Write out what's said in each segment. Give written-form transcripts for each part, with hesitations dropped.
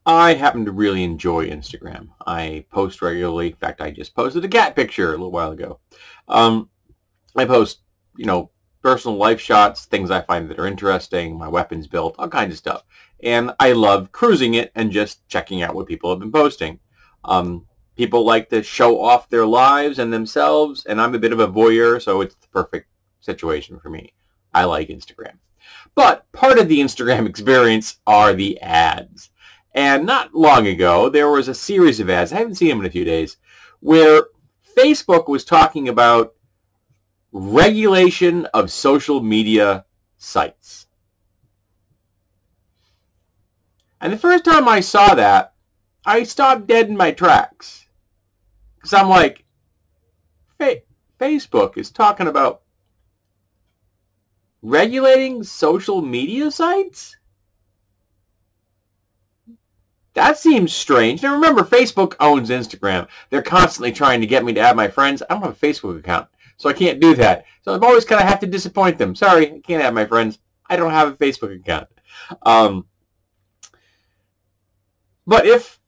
I happen to really enjoy Instagram. I post regularly. In fact, I just posted a cat picture a little while ago. I post, personal life shots, things I find that are interesting, my weapons built, all kinds of stuff. And I love cruising it and just checking out what people have been posting. People like to show off their lives and themselves, and I'm a bit of a voyeur, so it's the perfect situation for me. I like Instagram. But part of the Instagram experience are the ads. And not long ago, there was a series of ads, I haven't seen them in a few days, where Facebook was talking about regulation of social media sites. And the first time I saw that, I stopped dead in my tracks. Because I'm like, Facebook is talking about regulating social media sites? That seems strange. Now remember, Facebook owns Instagram. They're constantly trying to get me to add my friends. I don't have a Facebook account, so I can't do that. So I've always kind of have to disappoint them. Sorry, I can't add my friends. I don't have a Facebook account. But if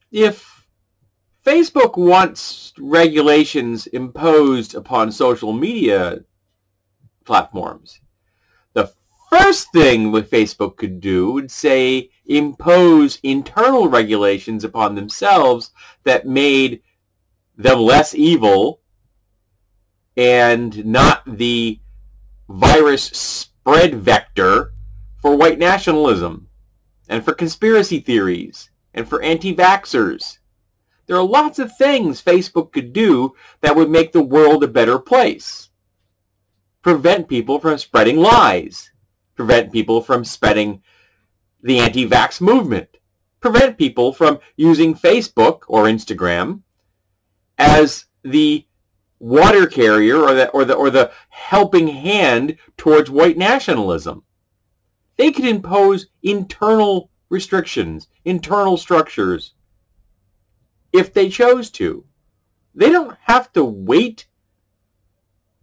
Facebook wants regulations imposed upon social media platforms, the first thing what Facebook could do would say impose internal regulations upon themselves that made them less evil and not the virus spread vector for white nationalism and for conspiracy theories and for anti-vaxxers. There are lots of things Facebook could do that would make the world a better place. Prevent people from spreading lies. Prevent people from spreading the anti-vax movement. Prevent people from using Facebook or Instagram as the water carrier or the helping hand towards white nationalism. They could impose internal restrictions, internal structures, if they chose to. They don't have to wait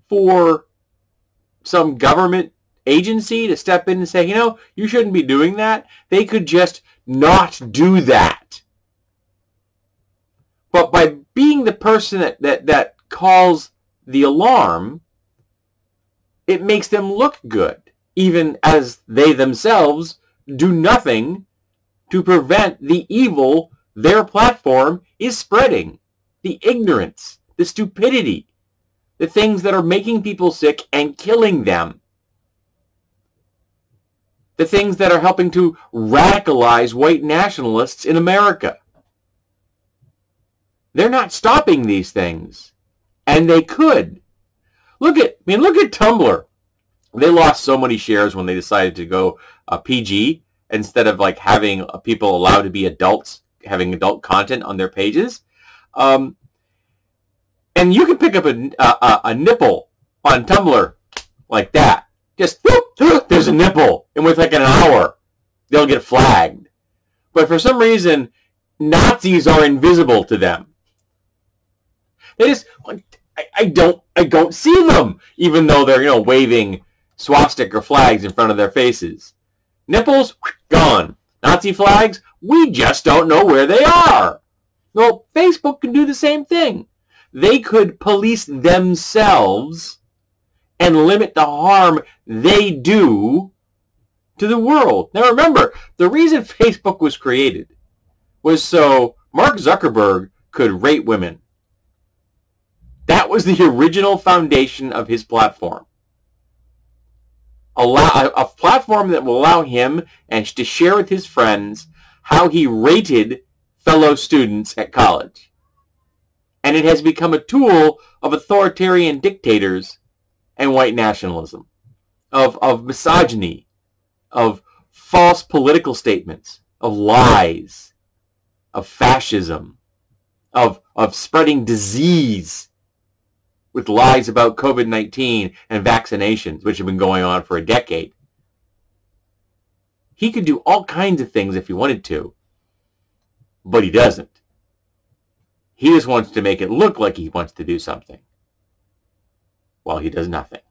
for some government agency to step in and say, you shouldn't be doing that. They could just not do that. But by being the person that calls the alarm, it makes them look good, even as they themselves do nothing to prevent the evil their platform is spreading. The ignorance, the stupidity, the things that are making people sick and killing them. The things that are helping to radicalize white nationalists in America. They're not stopping these things. And they could. Look at Tumblr. They lost so many shares when they decided to go PG instead of having people allowed to be adults, having adult content on their pages. And you can pick up a nipple on Tumblr like that. Just, whoop, there's a nipple. And with an hour, they'll get flagged. But for some reason, Nazis are invisible to them. They just, I don't see them, even though they're, waving swastika flags in front of their faces. Nipples, gone. Nazi flags, we just don't know where they are. Well, Facebook can do the same thing. They could police themselves and limit the harm they do to the world. Now remember, the reason Facebook was created was so Mark Zuckerberg could rate women. That was the original foundation of his platform. A platform that will allow him and to share with his friends how he rated fellow students at college. And it has become a tool of authoritarian dictators and white nationalism, of misogyny, of false political statements, of lies, of fascism, of spreading disease with lies about COVID-19 and vaccinations, which have been going on for a decade. He could do all kinds of things if he wanted to, but he doesn't. He just wants to make it look like he wants to do something, while he does nothing.